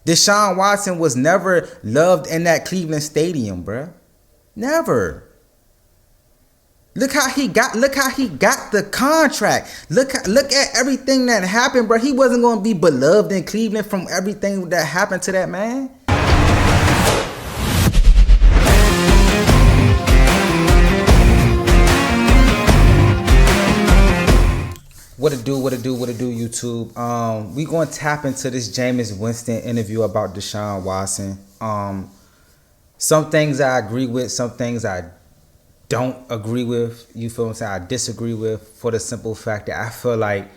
Deshaun Watson was never loved in that Cleveland stadium, bruh. Never. Look how he got the contract. Look at everything that happened, bro. He wasn't gonna be beloved in Cleveland from everything that happened to that man. What it do, YouTube? We gonna tap into this Jameis Winston interview about Deshaun Watson. Some things I agree with, some things I don't agree with. You feel what I'm saying? I disagree with, for the simple fact that I feel like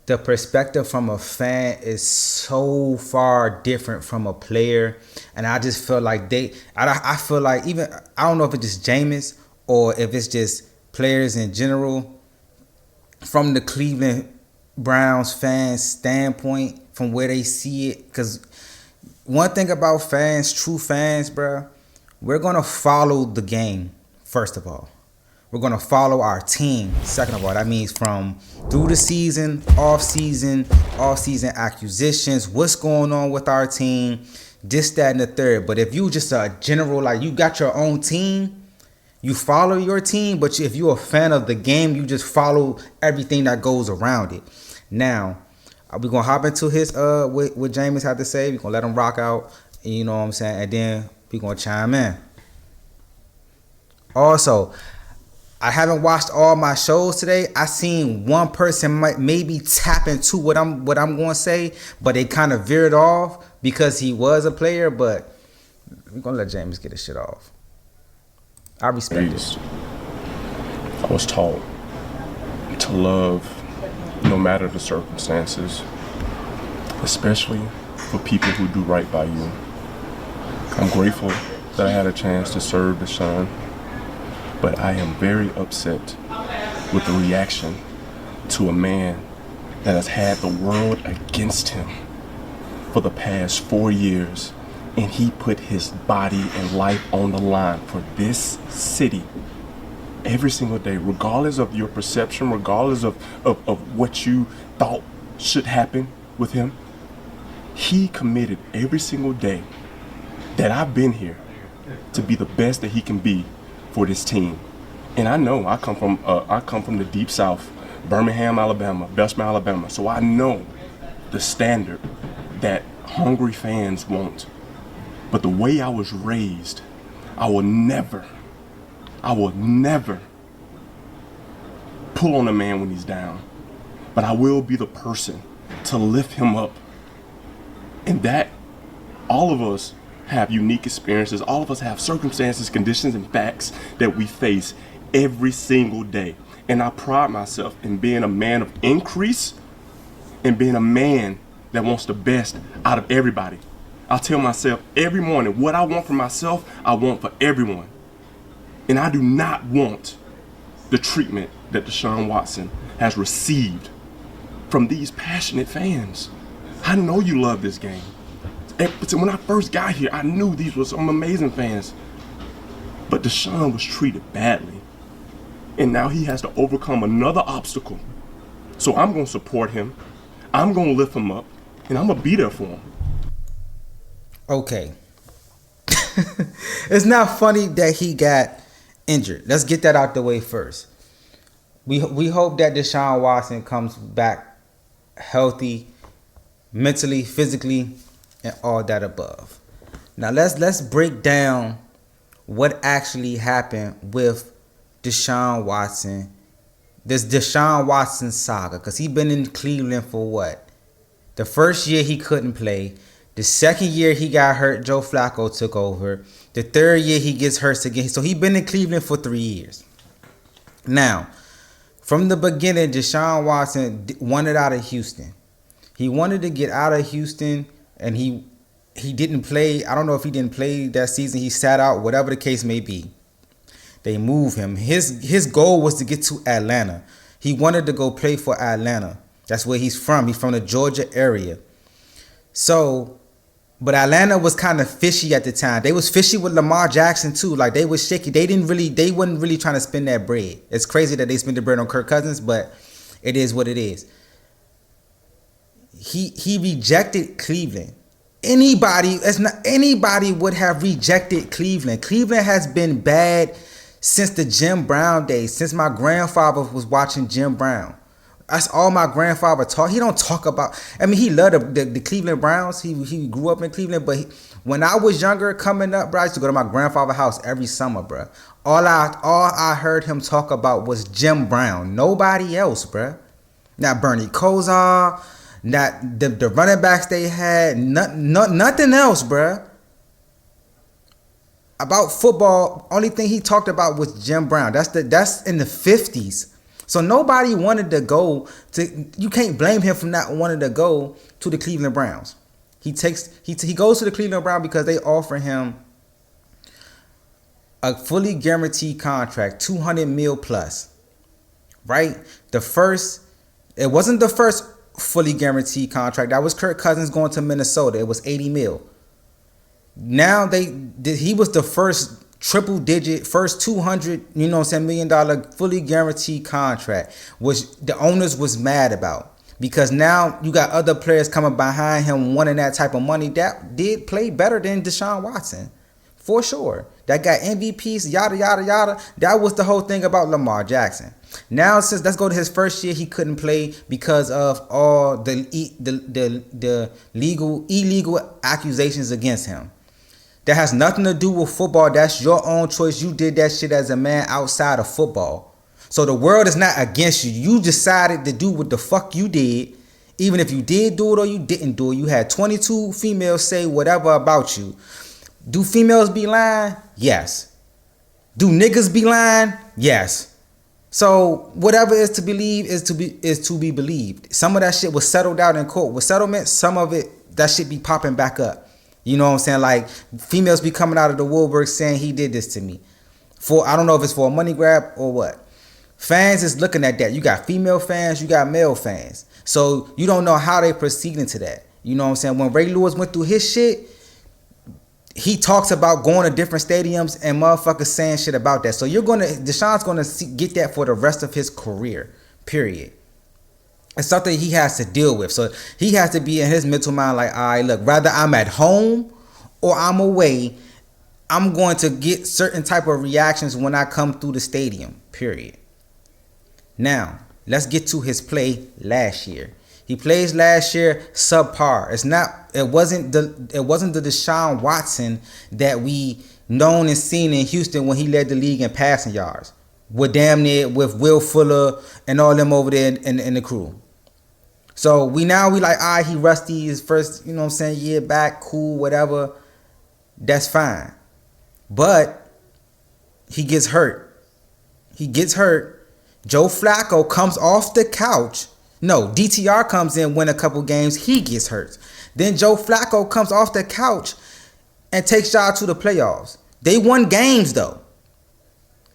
the perspective from a fan is so far different from a player, and I just feel like I feel like, even, I don't know if it's just Jameis or if it's just players in general, from the Cleveland Browns fans' standpoint, from where they see it. Because one thing about fans, true fans, bro, we're going to follow the game, first of all. We're going to follow our team, second of all. That means from through the season, off-season acquisitions, what's going on with our team, this, that, and the third. But if you just a general, like, you got your own team, you follow your team, but if you're a fan of the game, you just follow everything that goes around it. Now, we're going to hop into his what Jameis had to say. We're going to let him rock out, you know what I'm saying, and then we're going to chime in. Also, I haven't watched all my shows today. I seen one person might maybe tap into what I'm going to say, but they kind of veered off because he was a player, but we're going to let Jameis get his shit off. I respect it. I was taught to love no matter the circumstances, especially for people who do right by you. I'm grateful that I had a chance to serve Deshaun, but I am very upset with the reaction to a man that has had the world against him for the past 4 years. And he put his body and life on the line for this city every single day, regardless of your perception, regardless of what you thought should happen with him. He committed every single day that I've been here to be the best that he can be for this team. And I know I come from the deep south, Birmingham, Alabama, Bessemer, Alabama. So I know the standard that hungry fans want. But the way I was raised, I will never pull on a man when he's down. But I will be the person to lift him up. And that, all of us have unique experiences. All of us have circumstances, conditions, and facts that we face every single day. And I pride myself in being a man of increase and being a man that wants the best out of everybody. I tell myself every morning, what I want for myself, I want for everyone. And I do not want the treatment that Deshaun Watson has received from these passionate fans. I know you love this game. But when I first got here, I knew these were some amazing fans. But Deshaun was treated badly. And now he has to overcome another obstacle. So I'm going to support him. I'm going to lift him up. And I'm going to be there for him. Okay. It's not funny that he got injured. Let's get that out the way first. We hope that Deshaun Watson comes back healthy, mentally, physically, and all that above. Now let's break down what actually happened with Deshaun Watson. This Deshaun Watson saga, because he's been in Cleveland for what? The first year he couldn't play. The second year he got hurt, Joe Flacco took over. The third year he gets hurt again. So he's been in Cleveland for 3 years. Now, from the beginning, Deshaun Watson wanted out of Houston. He wanted to get out of Houston, and he didn't play. I don't know if he didn't play that season. He sat out, whatever the case may be. They moved him. His goal was to get to Atlanta. He wanted to go play for Atlanta. That's where he's from. He's from the Georgia area. So, but Atlanta was kind of fishy at the time. They was fishy with Lamar Jackson too. Like, they was shaky. They wasn't really trying to spend that bread. It's crazy that they spent the bread on Kirk Cousins, but it is what it is. He rejected Cleveland Anybody would have rejected Cleveland. Cleveland has been bad since the Jim Brown days, since my grandfather was watching Jim Brown. That's all my grandfather taught. He don't talk about. I mean, he loved the Cleveland Browns. He grew up in Cleveland, but when I was younger, coming up, bro, I used to go to my grandfather's house every summer, bro. All I heard him talk about was Jim Brown. Nobody else, bro. Not Bernie Kosar, not the running backs they had. Nothing else, bro. About football, only thing he talked about was Jim Brown. That's in the 50s. So nobody wanted to go to. You can't blame him for not wanting to go to the Cleveland Browns. He goes to the Cleveland Browns because they offer him a fully guaranteed contract, $200 million plus. Right? It wasn't the first fully guaranteed contract. That was Kirk Cousins going to Minnesota. It was $80 million. Now he was the first triple digit, first $200 million fully guaranteed contract, which the owners was mad about, because now you got other players coming behind him wanting that type of money that did play better than Deshaun Watson, for sure. That got MVPs, yada yada yada. That was the whole thing about Lamar Jackson. Now, since let's go to his first year, he couldn't play because of all the illegal accusations against him. That has nothing to do with football. That's your own choice. You did that shit as a man outside of football. So the world is not against you. You decided to do what the fuck you did. Even if you did do it or you didn't do it. You had 22 females say whatever about you. Do females be lying? Yes. Do niggas be lying? Yes. So whatever is to believe is to be believed. Some of that shit was settled out in court. With settlement, some of it, that shit be popping back up. You know what I'm saying? Like, females be coming out of the woodwork saying he did this to me. I don't know if it's for a money grab or what. Fans is looking at that. You got female fans, you got male fans. So you don't know how they proceed into that. You know what I'm saying? When Ray Lewis went through his shit, he talks about going to different stadiums and motherfuckers saying shit about that. So Deshaun's gonna get that for the rest of his career, period. It's something he has to deal with. So he has to be in his mental mind like, all right, look, rather I'm at home or I'm away, I'm going to get certain type of reactions when I come through the stadium, period. Now, let's get to his play last year. He plays last year subpar. It wasn't the Deshaun Watson that we known and seen in Houston when he led the league in passing yards. With Will Fuller and all them over there in the crew. So we like, all right, he rusty, his first, year back, cool, whatever. That's fine. But he gets hurt. Joe Flacco comes off the couch. No, DTR comes in, win a couple games, he gets hurt. Then Joe Flacco comes off the couch and takes y'all to the playoffs. They won games though.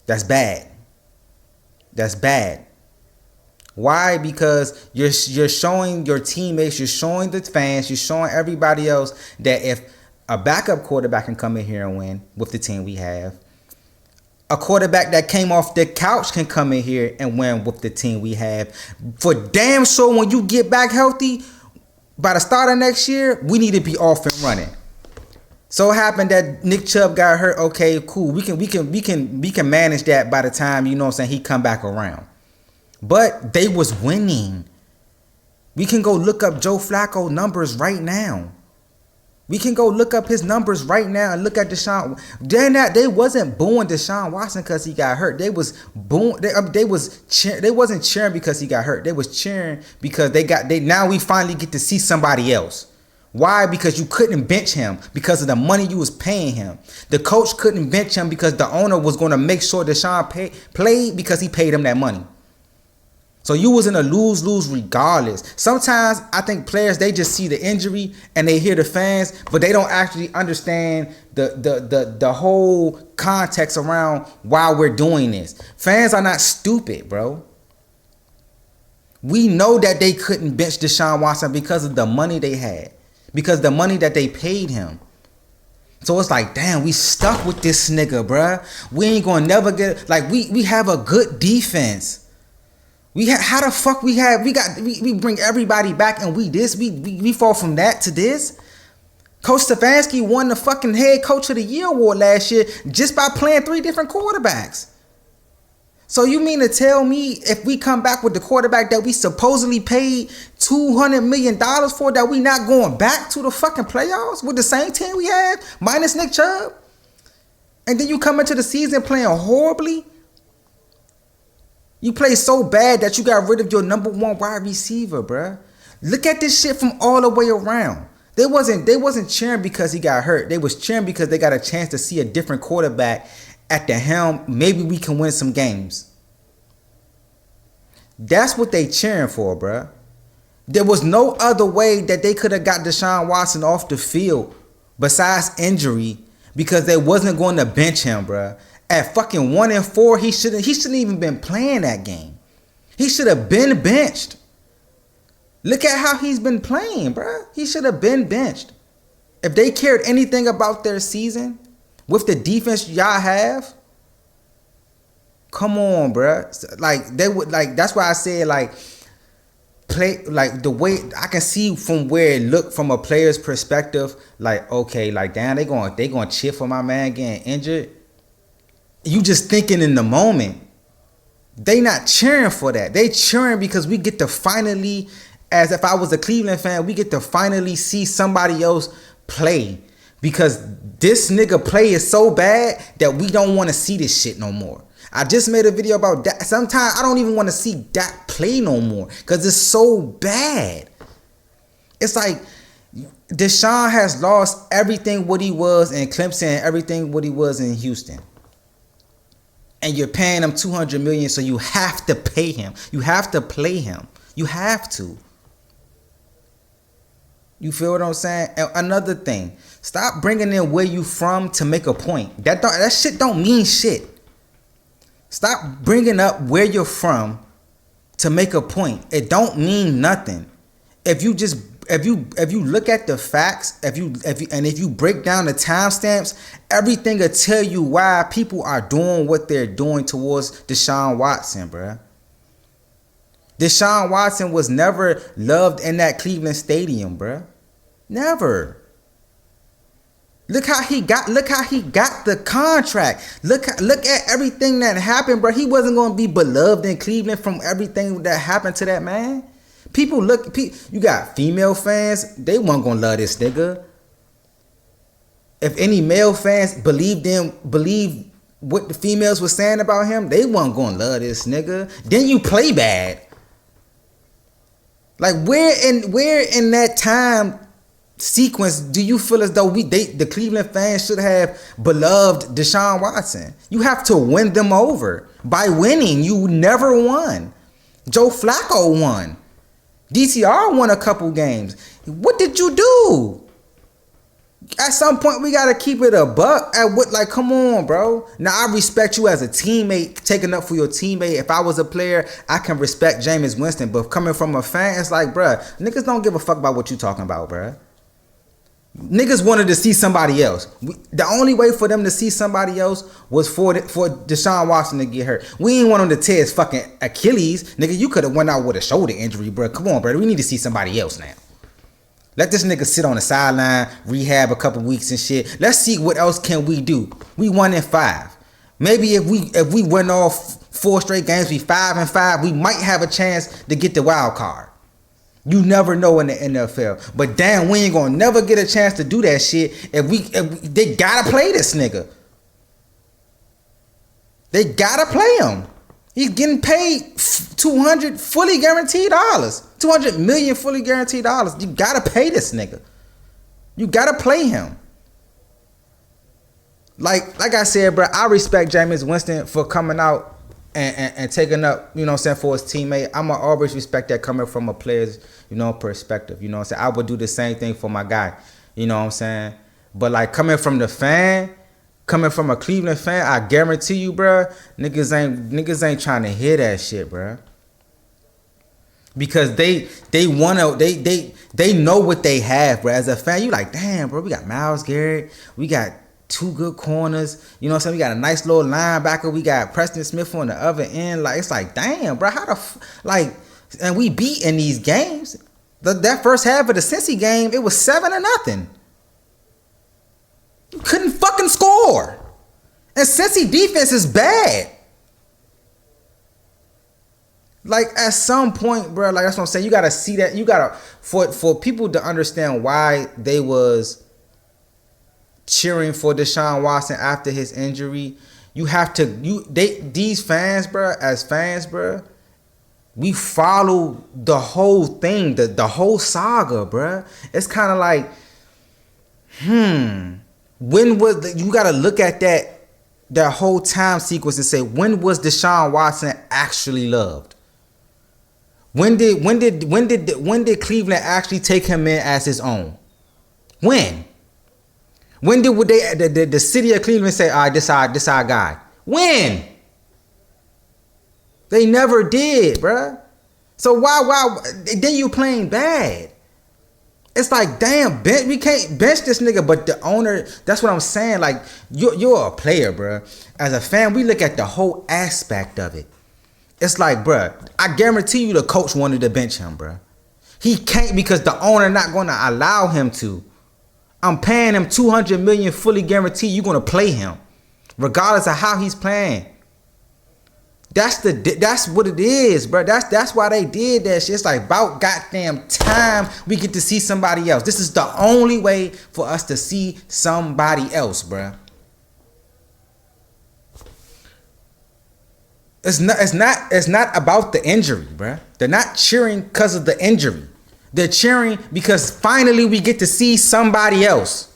That's bad. Why? Because you're showing your teammates, you're showing the fans, you're showing everybody else that if a backup quarterback can come in here and win with the team we have, a quarterback that came off the couch can come in here and win with the team we have. For damn sure, when you get back healthy, by the start of next year, we need to be off and running. So it happened that Nick Chubb got hurt. Okay, cool. We can manage that by the time, he come back around. But they was winning. We can go look up Joe Flacco numbers right now. We can go look up his numbers right now and look at Deshaun. They wasn't booing Deshaun Watson because he got hurt. They was booing. They wasn't cheering because he got hurt. They was cheering because now we finally get to see somebody else. Why? Because you couldn't bench him because of the money you was paying him. The coach couldn't bench him because the owner was going to make sure Deshaun played because he paid him that money. So you was in a lose-lose regardless. Sometimes I think players, they just see the injury and they hear the fans, but they don't actually understand the whole context around why we're doing this. Fans are not stupid, bro. We know that they couldn't bench Deshaun Watson because of the money they had, because the money that they paid him. So it's like, damn, we stuck with this nigga, bruh. We ain't gonna never get, like, we have a good defense. We bring everybody back and we fall from that to this. Coach Stefanski won the fucking head coach of the year award last year just by playing 3 different quarterbacks. So you mean to tell me if we come back with the quarterback that we supposedly paid $200 million for, that we not going back to the fucking playoffs with the same team we had, minus Nick Chubb? And then you come into the season playing horribly? You play so bad that you got rid of your number 1 wide receiver, bruh. Look at this shit from all the way around. They wasn't cheering because he got hurt. They was cheering because they got a chance to see a different quarterback at the helm. Maybe we can win some games. That's what they cheering for, bruh. There was no other way that they could have got Deshaun Watson off the field besides injury, because they wasn't going to bench him, bruh. At fucking 1-4, he shouldn't even been playing that game. He should have been benched. Look at how he's been playing, bruh. He should have been benched. If they cared anything about their season with the defense y'all have, come on, bruh. Like, they would, like, that's why I said, like, play, like, the way I can see from where it looked from a player's perspective, like, okay, like, damn, they going to cheer for my man getting injured. You just thinking in the moment. They not cheering for that. They cheering because we get to finally, as if I was a Cleveland fan, we get to finally see somebody else play. Because this nigga play is so bad that we don't want to see this shit no more. I just made a video about that. Sometimes I don't even want to see Dak play no more because it's so bad. It's like Deshaun has lost everything what he was in Clemson and everything what he was in Houston. And you're paying him $200 million, so you have to pay him. You have to play him. You have to. You feel what I'm saying? And another thing, stop bringing in where you from to make a point. That shit don't mean shit. Stop bringing up where you're from to make a point. It don't mean nothing. If you look at the facts, if you break down the timestamps, everything will tell you why people are doing what they're doing towards Deshaun Watson, bruh. Deshaun Watson was never loved in that Cleveland stadium, bruh. Never. Look how he got the contract. Look at everything that happened, bro. He wasn't gonna be beloved in Cleveland from everything that happened to that man. You got female fans, they weren't gonna love this nigga. If any male fans believe what the females were saying about him, they weren't gonna love this nigga. Then you play bad. Like where in that time sequence do you feel as though the Cleveland fans should have beloved Deshaun Watson? You have to win them over. By winning, you never won. Joe Flacco won. DTR won a couple games. What did you do? At some point, we gotta keep it a buck. Come on, bro. Now I respect you as a teammate, taking up for your teammate. If I was a player, I can respect Jameis Winston. But coming from a fan, it's like, bruh, niggas don't give a fuck about what you talking about, bruh. Niggas wanted to see somebody else. The only way for them to see somebody else was for Deshaun Watson to get hurt. We ain't want him to tear his fucking Achilles. Nigga, you could have went out with a shoulder injury, bro. Come on, bro. We need to see somebody else now. Let this nigga sit on the sideline, rehab a couple weeks and shit. Let's see what else can we do. We 1-5. Maybe if we win off 4 straight games, we 5-5, we might have a chance to get the wild card. You never know in the NFL. But damn, we ain't gonna never get a chance to do that shit if they gotta play this nigga. They gotta play him. He's getting paid $200 fully guaranteed dollars. $200 million fully guaranteed dollars. You gotta pay this nigga. You gotta play him. Like I said, bro, I respect Jameis Winston for coming out and taking up, you know what I'm saying, for his teammate. I'ma always respect that coming from a player's, perspective. You know what I'm saying? I would do the same thing for my guy. You know what I'm saying? But like coming from the fan, coming from a Cleveland fan, I guarantee you, bro, niggas ain't trying to hear that shit, bro. Because they know what they have, bro. As a fan, you like, damn, bro, we got Myles Garrett, we got 2 good corners, you know what I'm saying? We got a nice little linebacker, we got Preston Smith on the other end. Like, it's like, damn, bro, and we beat in these games. That first half of the Cincy game, it was 7-0. You couldn't fucking score. And Cincy defense is bad. Like at some point, bro, like that's what I'm saying. You gotta see that. You gotta for people to understand why they was cheering for Deshaun Watson after his injury. You have to these fans, bro, as fans, bro. We follow the whole thing, the whole saga, bro. It's kind of like, when was you gotta look at that whole time sequence and say, when was Deshaun Watson actually loved? When did Cleveland actually take him in as his own? When would the city of Cleveland say, all right, this our guy? When? They never did, bruh. So why then you playing bad? It's like, damn, we can't bench this nigga, but the owner, that's what I'm saying. Like, you're a player, bruh. As a fan, we look at the whole aspect of it. It's like, bruh, I guarantee you the coach wanted to bench him, bruh. He can't because the owner not going to allow him to. I'm paying him $200 million fully guaranteed you're going to play him, regardless of how he's playing. That's what it is, bro. That's why they did that shit. It's like about goddamn time we get to see somebody else. This is the only way for us to see somebody else, bro. It's not about the injury, bro. They're not cheering because of the injury. They're cheering because finally we get to see somebody else.